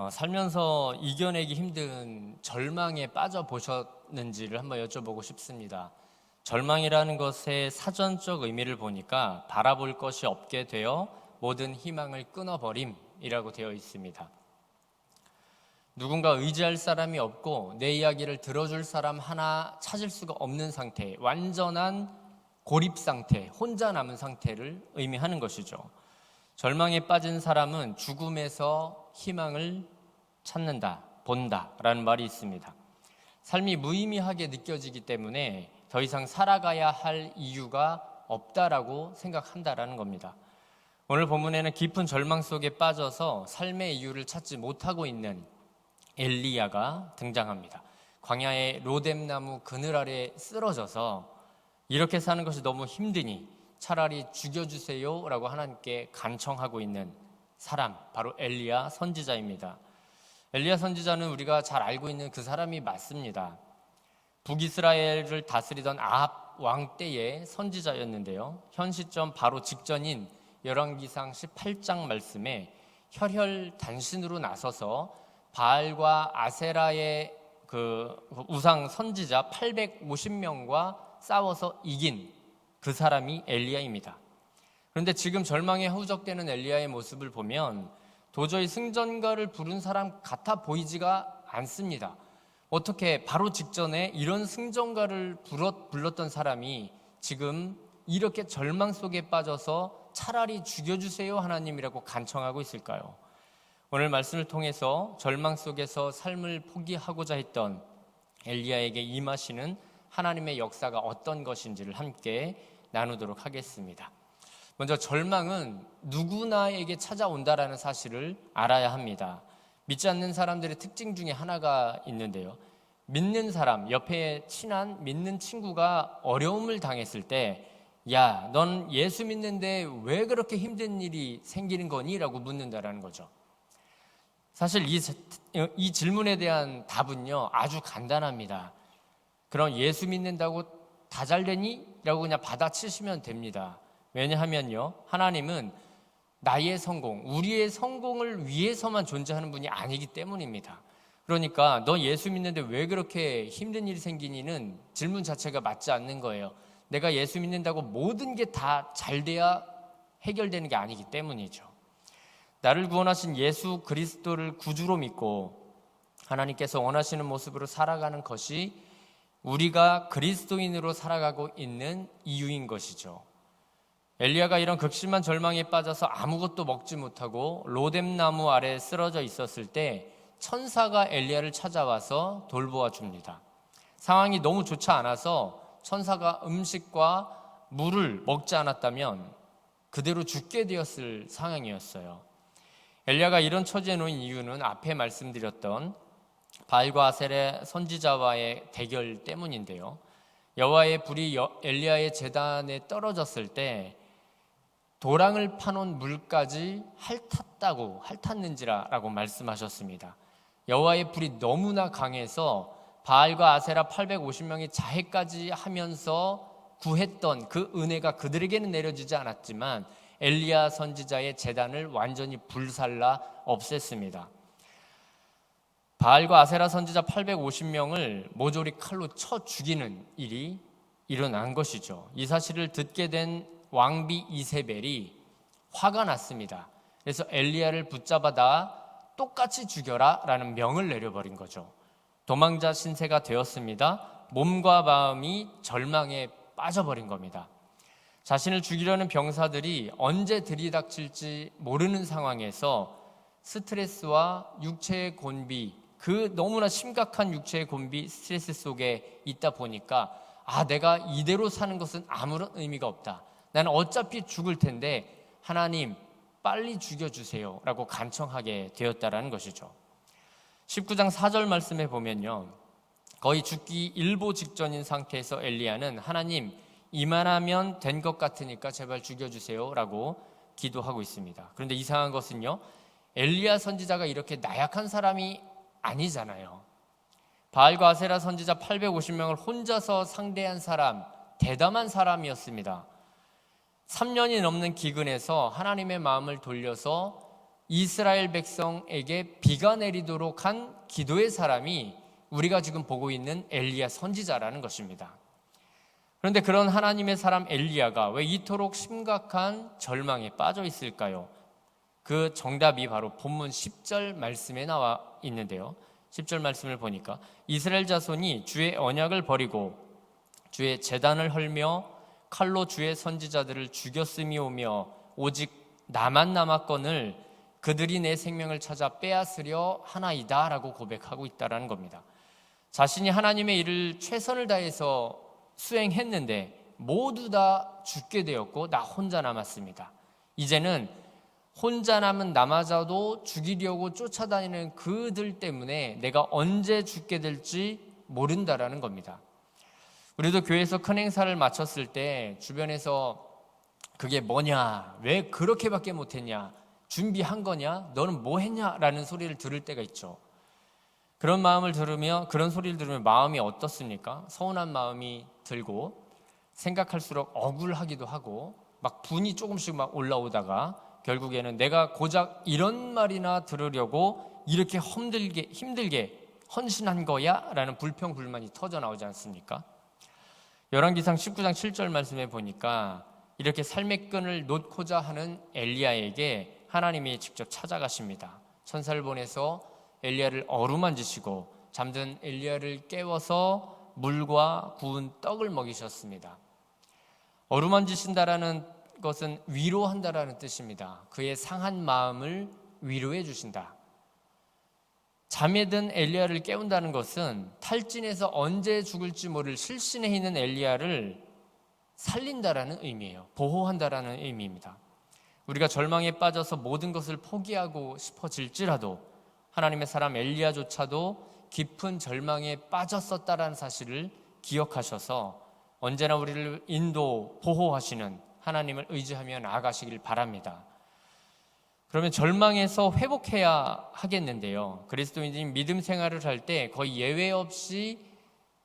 살면서 이겨내기 힘든 절망에 빠져보셨는지를 한번 여쭤보고 싶습니다. 절망이라는 것의 사전적 의미를 보니까 바라볼 것이 없게 되어 모든 희망을 끊어버림이라고 되어 있습니다. 누군가 의지할 사람이 없고 내 이야기를 들어줄 사람 하나 찾을 수가 없는 상태, 완전한 고립 상태, 혼자 남은 상태를 의미하는 것이죠. 절망에 빠진 사람은 죽음에서 희망을 찾는다, 본다라는 말이 있습니다. 삶이 무의미하게 느껴지기 때문에 더 이상 살아가야 할 이유가 없다라고 생각한다라는 겁니다. 오늘 본문에는 깊은 절망 속에 빠져서 삶의 이유를 찾지 못하고 있는 엘리야가 등장합니다. 광야의 로뎀나무 그늘 아래 쓰러져서 이렇게 사는 것이 너무 힘드니 차라리 죽여주세요 라고 하나님께 간청하고 있는 사람, 바로 엘리야 선지자입니다. 엘리야 선지자는 우리가 잘 알고 있는 그 사람이 맞습니다. 북이스라엘을 다스리던 아합 왕 때의 선지자였는데요, 현 시점 바로 직전인 열왕기상 18장 말씀에 혈혈단신으로 나서서 바알과 아세라의 그 우상 선지자 850명과 싸워서 이긴 그 사람이 엘리야입니다. 그런데 지금 절망에 후적되는 엘리야의 모습을 보면 도저히 승전가를 부른 사람 같아 보이지가 않습니다. 어떻게 바로 직전에 이런 승전가를 불렀던 사람이 지금 이렇게 절망 속에 빠져서 차라리 죽여주세요 하나님이라고 간청하고 있을까요? 오늘 말씀을 통해서 절망 속에서 삶을 포기하고자 했던 엘리야에게 임하시는 하나님의 역사가 어떤 것인지를 함께 나누도록 하겠습니다. 먼저 절망은 누구나에게 찾아온다라는 사실을 알아야 합니다. 믿지 않는 사람들의 특징 중에 하나가 있는데요, 믿는 사람, 옆에 친한 믿는 친구가 어려움을 당했을 때 야, 넌 예수 믿는데 왜 그렇게 힘든 일이 생기는 거니? 라고 묻는다라는 거죠. 사실 이 질문에 대한 답은요, 아주 간단합니다. 그럼 예수 믿는다고 다 잘 되니? 라고 그냥 받아치시면 됩니다. 왜냐하면요, 하나님은 나의 성공, 우리의 성공을 위해서만 존재하는 분이 아니기 때문입니다. 그러니까 너 예수 믿는데 왜 그렇게 힘든 일이 생기니는 질문 자체가 맞지 않는 거예요. 내가 예수 믿는다고 모든 게 다 잘 돼야 해결되는 게 아니기 때문이죠. 나를 구원하신 예수 그리스도를 구주로 믿고 하나님께서 원하시는 모습으로 살아가는 것이 우리가 그리스도인으로 살아가고 있는 이유인 것이죠. 엘리야가 이런 극심한 절망에 빠져서 아무것도 먹지 못하고 로뎀나무 아래 쓰러져 있었을 때 천사가 엘리야를 찾아와서 돌보아 줍니다. 상황이 너무 좋지 않아서 천사가 음식과 물을 먹지 않았다면 그대로 죽게 되었을 상황이었어요. 엘리야가 이런 처지에 놓인 이유는 앞에 말씀드렸던 바알과 아세라 선지자와의 대결 때문인데요, 여호와의 불이 엘리야의 제단에 떨어졌을 때 도랑을 파놓은 물까지 핥았는지라라고 말씀하셨습니다. 여호와의 불이 너무나 강해서 바알과 아세라 850명이 자해까지 하면서 구했던 그 은혜가 그들에게는 내려지지 않았지만 엘리야 선지자의 제단을 완전히 불살라 없앴습니다. 바알과 아세라 선지자 850명을 모조리 칼로 쳐 죽이는 일이 일어난 것이죠. 이 사실을 듣게 된 왕비 이세벨이 화가 났습니다. 그래서 엘리야를 붙잡아다 똑같이 죽여라 라는 명을 내려버린 거죠. 도망자 신세가 되었습니다. 몸과 마음이 절망에 빠져버린 겁니다. 자신을 죽이려는 병사들이 언제 들이닥칠지 모르는 상황에서 스트레스와 육체의 곤비, 그 너무나 심각한 육체의 곤비, 스트레스 속에 있다 보니까 내가 이대로 사는 것은 아무런 의미가 없다. 나는 어차피 죽을 텐데 하나님 빨리 죽여주세요 라고 간청하게 되었다라는 것이죠. 19장 4절 말씀에 보면요, 거의 죽기 일보 직전인 상태에서 엘리야는 하나님 이만하면 된 것 같으니까 제발 죽여주세요 라고 기도하고 있습니다. 그런데 이상한 것은요, 엘리야 선지자가 이렇게 나약한 사람이 아니잖아요. 바알과 아세라 선지자 850명을 혼자서 상대한 사람, 대담한 사람이었습니다. 3년이 넘는 기근에서 하나님의 마음을 돌려서 이스라엘 백성에게 비가 내리도록 한 기도의 사람이 우리가 지금 보고 있는 엘리야 선지자라는 것입니다. 그런데 그런 하나님의 사람 엘리야가 왜 이토록 심각한 절망에 빠져 있을까요? 그 정답이 바로 본문 10절 말씀에 나와 있는데요. 10절 말씀을 보니까 이스라엘 자손이 주의 언약을 버리고 주의 제단을 헐며 칼로 주의 선지자들을 죽였음이오며 오직 나만 남았거늘 그들이 내 생명을 찾아 빼앗으려 하나이다 라고 고백하고 있다는 겁니다. 자신이 하나님의 일을 최선을 다해서 수행했는데 모두 다 죽게 되었고 나 혼자 남았습니다. 이제는 혼자 남은 나마저도 죽이려고 쫓아다니는 그들 때문에 내가 언제 죽게 될지 모른다라는 겁니다. 우리도 교회에서 큰 행사를 마쳤을 때 주변에서 그게 뭐냐, 왜 그렇게밖에 못했냐, 준비한 거냐, 너는 뭐 했냐 라는 소리를 들을 때가 있죠. 그런 소리를 들으면 마음이 어떻습니까? 서운한 마음이 들고 생각할수록 억울하기도 하고 막 분이 조금씩 막 올라오다가 결국에는 내가 고작 이런 말이나 들으려고 이렇게 힘들게 헌신한 거야? 라는 불평 불만이 터져 나오지 않습니까? 열왕기상 19장 7절 말씀에 보니까 이렇게 삶의 끈을 놓고자 하는 엘리야에게 하나님이 직접 찾아가십니다. 천사를 보내서 엘리야를 어루만지시고 잠든 엘리야를 깨워서 물과 구운 떡을 먹이셨습니다. 어루만지신다라는 것은 위로한다라는 뜻입니다. 그의 상한 마음을 위로해 주신다. 잠에 든 엘리야를 깨운다는 것은 탈진해서 언제 죽을지 모를 실신에 있는 엘리야를 살린다라는 의미예요. 보호한다라는 의미입니다. 우리가 절망에 빠져서 모든 것을 포기하고 싶어질지라도 하나님의 사람 엘리야조차도 깊은 절망에 빠졌었다라는 사실을 기억하셔서 언제나 우리를 보호하시는 하나님을 의지하며 나아가시길 바랍니다. 그러면 절망에서 회복해야 하겠는데요. 그리스도인들이 믿음 생활을 할 때 거의 예외 없이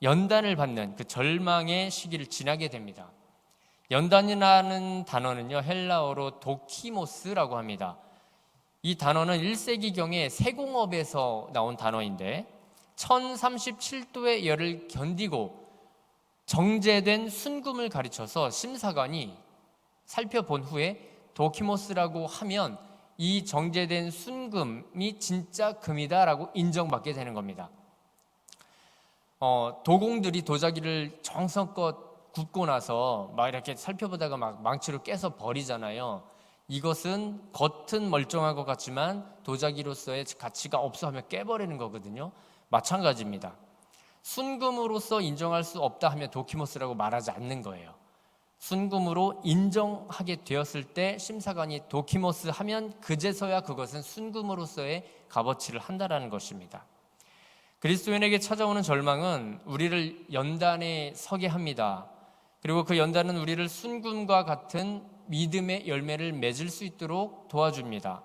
연단을 받는 그 절망의 시기를 지나게 됩니다. 연단이라는 단어는요, 헬라어로 도키모스라고 합니다. 이 단어는 1세기경에 세공업에서 나온 단어인데 1037도의 열을 견디고 정제된 순금을 가르쳐서 심사관이 살펴본 후에 도키모스라고 하면 이 정제된 순금이 진짜 금이다라고 인정받게 되는 겁니다. 도공들이 도자기를 정성껏 굽고 나서 막 이렇게 살펴보다가 막 망치로 깨서 버리잖아요. 이것은 겉은 멀쩡한 것 같지만 도자기로서의 가치가 없어 하면 깨버리는 거거든요. 마찬가지입니다. 순금으로서 인정할 수 없다 하면 도키모스라고 말하지 않는 거예요. 순금으로 인정하게 되었을 때 심사관이 도키모스 하면 그제서야 그것은 순금으로서의 값어치를 한다라는 것입니다. 그리스도인에게 찾아오는 절망은 우리를 연단에 서게 합니다. 그리고 그 연단은 우리를 순금과 같은 믿음의 열매를 맺을 수 있도록 도와줍니다.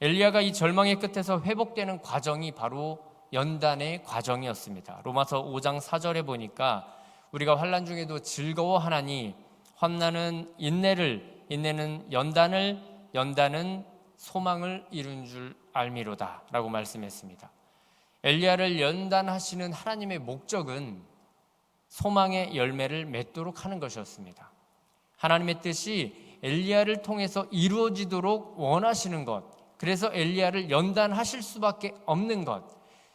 엘리야가 이 절망의 끝에서 회복되는 과정이 바로 연단의 과정이었습니다. 로마서 5장 4절에 보니까 우리가 환난 중에도 즐거워하나니 환난은 인내를, 인내는 연단을, 연단은 소망을 이룬 줄 알미로다 라고 말씀했습니다. 엘리야를 연단하시는 하나님의 목적은 소망의 열매를 맺도록 하는 것이었습니다. 하나님의 뜻이 엘리야를 통해서 이루어지도록 원하시는 것, 그래서 엘리야를 연단하실 수밖에 없는 것.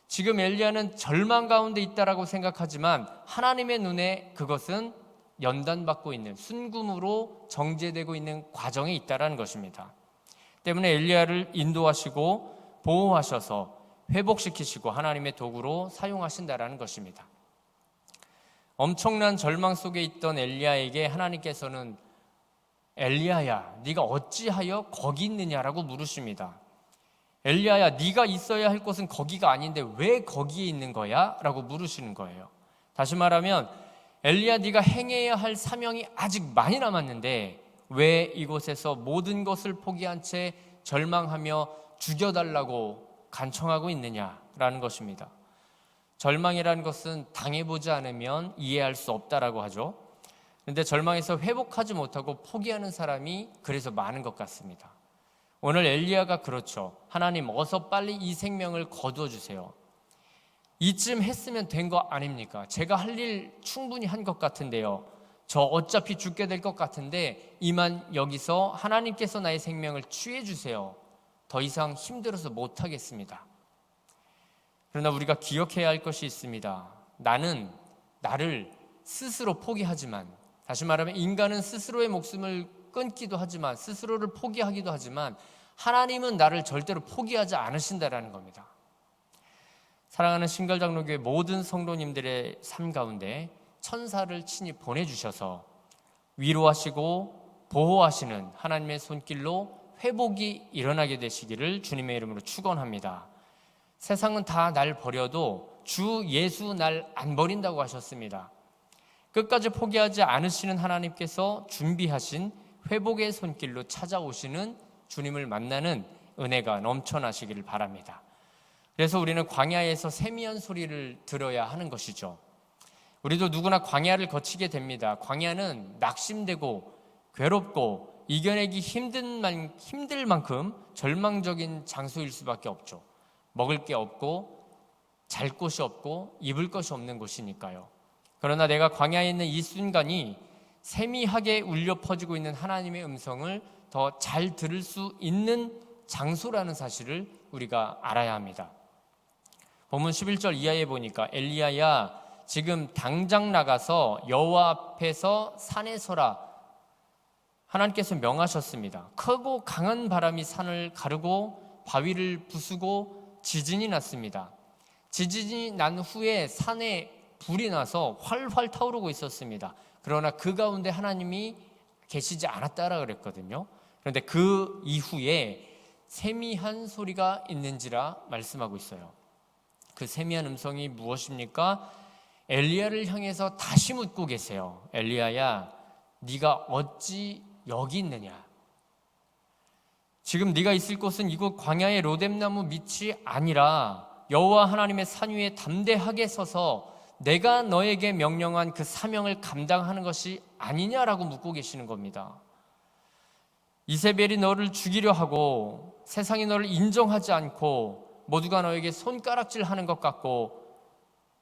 지금 엘리야는 절망 가운데 있다라고 생각하지만 하나님의 눈에 그것은 연단받고 있는, 순금으로 정제되고 있는 과정에 있다라는 것입니다. 때문에 엘리야를 인도하시고 보호하셔서 회복시키시고 하나님의 도구로 사용하신다라는 것입니다. 엄청난 절망 속에 있던 엘리야에게 하나님께서는 엘리야야, 네가 어찌하여 거기 있느냐라고 물으십니다. 엘리야야, 네가 있어야 할 곳은 거기가 아닌데 왜 거기에 있는 거야? 라고 물으시는 거예요. 다시 말하면 엘리야, 네가 행해야 할 사명이 아직 많이 남았는데 왜 이곳에서 모든 것을 포기한 채 절망하며 죽여달라고 간청하고 있느냐라는 것입니다. 절망이라는 것은 당해보지 않으면 이해할 수 없다라고 하죠. 그런데 절망에서 회복하지 못하고 포기하는 사람이 그래서 많은 것 같습니다. 오늘 엘리야가 그렇죠. 하나님 어서 빨리 이 생명을 거두어 주세요. 이쯤 했으면 된 거 아닙니까? 제가 할 일 충분히 한 것 같은데요. 저 어차피 죽게 될 것 같은데 이만 여기서 하나님께서 나의 생명을 취해 주세요. 더 이상 힘들어서 못 하겠습니다. 그러나 우리가 기억해야 할 것이 있습니다. 나는 나를 스스로 포기하지만, 다시 말하면 인간은 스스로의 목숨을 끊기도 하지만, 스스로를 포기하기도 하지만, 하나님은 나를 절대로 포기하지 않으신다라는 겁니다. 사랑하는 신갈장로교회 모든 성도님들의 삶 가운데 천사를 친히 보내주셔서 위로하시고 보호하시는 하나님의 손길로 회복이 일어나게 되시기를 주님의 이름으로 축원합니다. 세상은 다 날 버려도 주 예수 날 안 버린다고 하셨습니다. 끝까지 포기하지 않으시는 하나님께서 준비하신 회복의 손길로 찾아오시는 주님을 만나는 은혜가 넘쳐나시기를 바랍니다. 그래서 우리는 광야에서 세미한 소리를 들어야 하는 것이죠. 우리도 누구나 광야를 거치게 됩니다. 광야는 낙심되고 괴롭고 이겨내기 힘들 만큼 절망적인 장소일 수밖에 없죠. 먹을 게 없고 잘 곳이 없고 입을 것이 없는 곳이니까요. 그러나 내가 광야에 있는 이 순간이 세미하게 울려 퍼지고 있는 하나님의 음성을 더 잘 들을 수 있는 장소라는 사실을 우리가 알아야 합니다. 본문 11절 이하에 보니까 엘리야야 지금 당장 나가서 여호와 앞에서 산에 서라. 하나님께서 명하셨습니다. 크고 강한 바람이 산을 가르고 바위를 부수고 지진이 났습니다. 지진이 난 후에 산에 불이 나서 활활 타오르고 있었습니다. 그러나 그 가운데 하나님이 계시지 않았다라 그랬거든요. 그런데 그 이후에 세미한 소리가 있는지라 말씀하고 있어요. 그 세미한 음성이 무엇입니까? 엘리야를 향해서 다시 묻고 계세요. 엘리야야, 네가 어찌 여기 있느냐? 지금 네가 있을 곳은 이곳 광야의 로뎀나무 밑이 아니라 여호와 하나님의 산 위에 담대하게 서서 내가 너에게 명령한 그 사명을 감당하는 것이 아니냐라고 묻고 계시는 겁니다. 이세벨이 너를 죽이려 하고 세상이 너를 인정하지 않고 모두가 너에게 손가락질하는 것 같고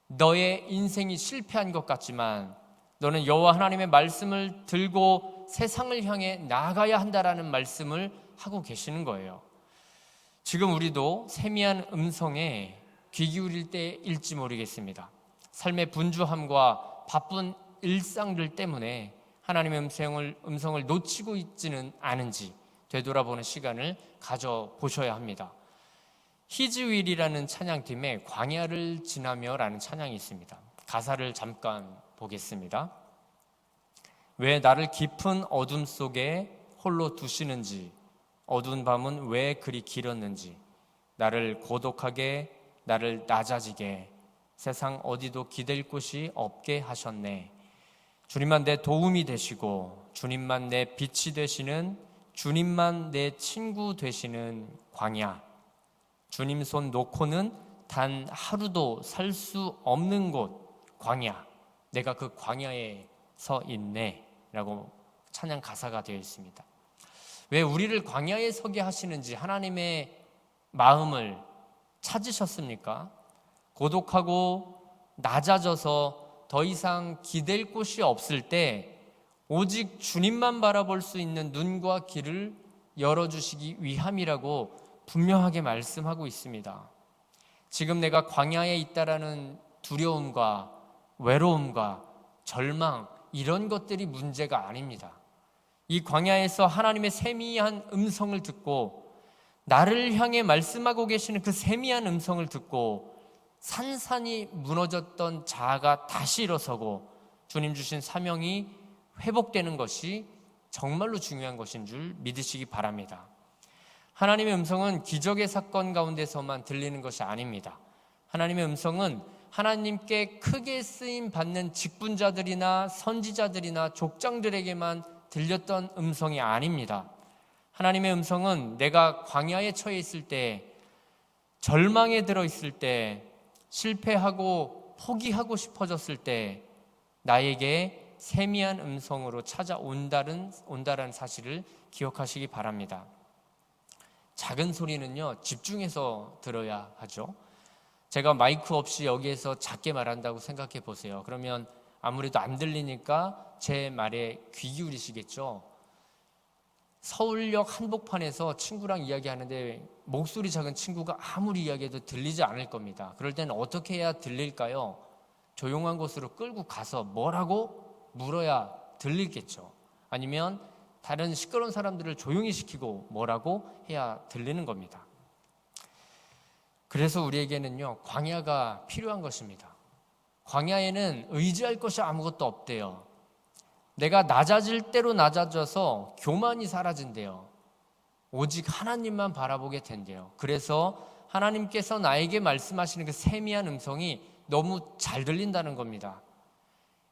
너의 인생이 실패한 것 같지만 너는 여호와 하나님의 말씀을 들고 세상을 향해 나아가야 한다라는 말씀을 하고 계시는 거예요. 지금 우리도 세미한 음성에 귀 기울일 때일지 모르겠습니다. 삶의 분주함과 바쁜 일상들 때문에 하나님의 음성을 놓치고 있지는 않은지 되돌아보는 시간을 가져보셔야 합니다. 히즈윌이라는 찬양팀의 광야를 지나며라는 찬양이 있습니다. 가사를 잠깐 보겠습니다. 왜 나를 깊은 어둠 속에 홀로 두시는지, 어두운 밤은 왜 그리 길었는지, 나를 고독하게, 나를 낮아지게, 세상 어디도 기댈 곳이 없게 하셨네. 주님만 내 도움이 되시고 주님만 내 빛이 되시는, 주님만 내 친구 되시는 광야, 주님 손 놓고는 단 하루도 살 수 없는 곳 광야, 내가 그 광야에 서 있네 라고 찬양 가사가 되어 있습니다. 왜 우리를 광야에 서게 하시는지 하나님의 마음을 찾으셨습니까? 고독하고 낮아져서 더 이상 기댈 곳이 없을 때 오직 주님만 바라볼 수 있는 눈과 귀를 열어주시기 위함이라고 분명하게 말씀하고 있습니다. 지금 내가 광야에 있다라는 두려움과 외로움과 절망, 이런 것들이 문제가 아닙니다. 이 광야에서 하나님의 세미한 음성을 듣고 나를 향해 말씀하고 계시는 그 세미한 음성을 듣고 산산이 무너졌던 자아가 다시 일어서고 주님 주신 사명이 회복되는 것이 정말로 중요한 것인 줄 믿으시기 바랍니다. 하나님의 음성은 기적의 사건 가운데서만 들리는 것이 아닙니다. 하나님의 음성은 하나님께 크게 쓰임 받는 직분자들이나 선지자들이나 족장들에게만 들렸던 음성이 아닙니다. 하나님의 음성은 내가 광야에 처해 있을 때, 절망에 들어 있을 때, 실패하고 포기하고 싶어졌을 때 나에게 세미한 음성으로 찾아온다는 사실을 기억하시기 바랍니다. 작은 소리는요, 집중해서 들어야 하죠. 제가 마이크 없이 여기에서 작게 말한다고 생각해 보세요. 그러면 아무래도 안 들리니까 제 말에 귀 기울이시겠죠. 서울역 한복판에서 친구랑 이야기하는데 목소리 작은 친구가 아무리 이야기해도 들리지 않을 겁니다. 그럴 때는 어떻게 해야 들릴까요? 조용한 곳으로 끌고 가서 뭐라고 물어야 들리겠죠. 아니면 다른 시끄러운 사람들을 조용히 시키고 뭐라고 해야 들리는 겁니다. 그래서 우리에게는요, 광야가 필요한 것입니다. 광야에는 의지할 것이 아무것도 없대요. 내가 낮아질 대로 낮아져서 교만이 사라진대요. 오직 하나님만 바라보게 된대요. 그래서 하나님께서 나에게 말씀하시는 그 세미한 음성이 너무 잘 들린다는 겁니다.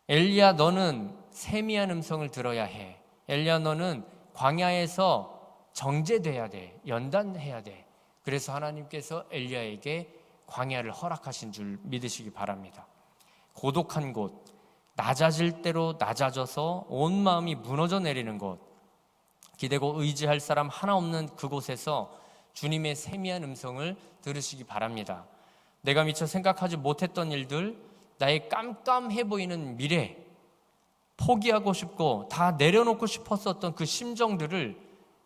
엘리야, 너는 세미한 음성을 들어야 해. 엘리야, 너는 광야에서 정죄돼야 돼. 연단해야 돼. 그래서 하나님께서 엘리야에게 광야를 허락하신 줄 믿으시기 바랍니다. 고독한 곳, 낮아질 대로 낮아져서 온 마음이 무너져 내리는 곳, 기대고 의지할 사람 하나 없는 그곳에서 주님의 세미한 음성을 들으시기 바랍니다. 내가 미처 생각하지 못했던 일들, 나의 깜깜해 보이는 미래, 포기하고 싶고 다 내려놓고 싶었었던 그 심정들을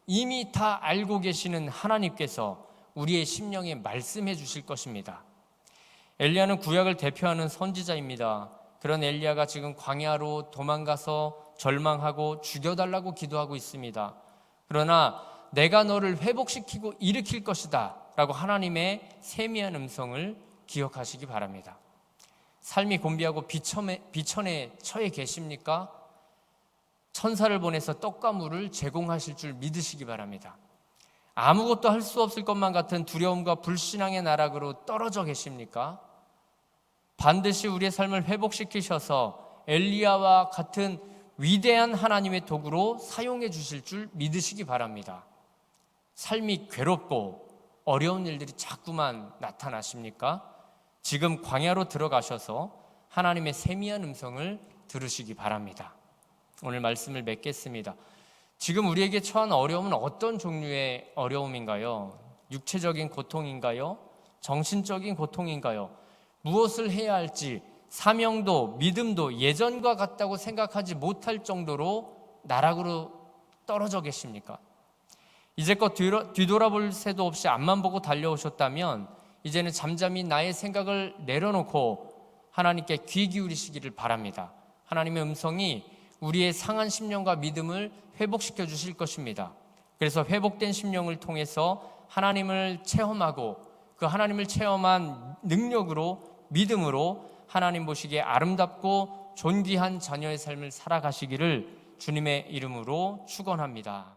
이미 다 알고 계시는 하나님께서 우리의 심령에 말씀해 주실 것입니다. 엘리야는 구약을 대표하는 선지자입니다. 그런 엘리야가 지금 광야로 도망가서 절망하고 죽여달라고 기도하고 있습니다. 그러나 내가 너를 회복시키고 일으킬 것이다 라고 하나님의 세미한 음성을 기억하시기 바랍니다. 삶이 곤비하고 비천에 처해 계십니까? 천사를 보내서 떡과 물을 제공하실 줄 믿으시기 바랍니다. 아무것도 할 수 없을 것만 같은 두려움과 불신앙의 나락으로 떨어져 계십니까? 반드시 우리의 삶을 회복시키셔서 엘리야와 같은 위대한 하나님의 도구로 사용해 주실 줄 믿으시기 바랍니다. 삶이 괴롭고 어려운 일들이 자꾸만 나타나십니까? 지금 광야로 들어가셔서 하나님의 세미한 음성을 들으시기 바랍니다. 오늘 말씀을 맺겠습니다. 지금 우리에게 처한 어려움은 어떤 종류의 어려움인가요? 육체적인 고통인가요? 정신적인 고통인가요? 무엇을 해야 할지 사명도 믿음도 예전과 같다고 생각하지 못할 정도로 나락으로 떨어져 계십니까? 이제껏 뒤돌아볼 새도 없이 앞만 보고 달려오셨다면 이제는 잠잠히 나의 생각을 내려놓고 하나님께 귀 기울이시기를 바랍니다. 하나님의 음성이 우리의 상한 심령과 믿음을 회복시켜 주실 것입니다. 그래서 회복된 심령을 통해서 하나님을 체험하고 그 하나님을 체험한 능력으로 믿음으로 하나님 보시기에 아름답고 존귀한 자녀의 삶을 살아가시기를 주님의 이름으로 축원합니다.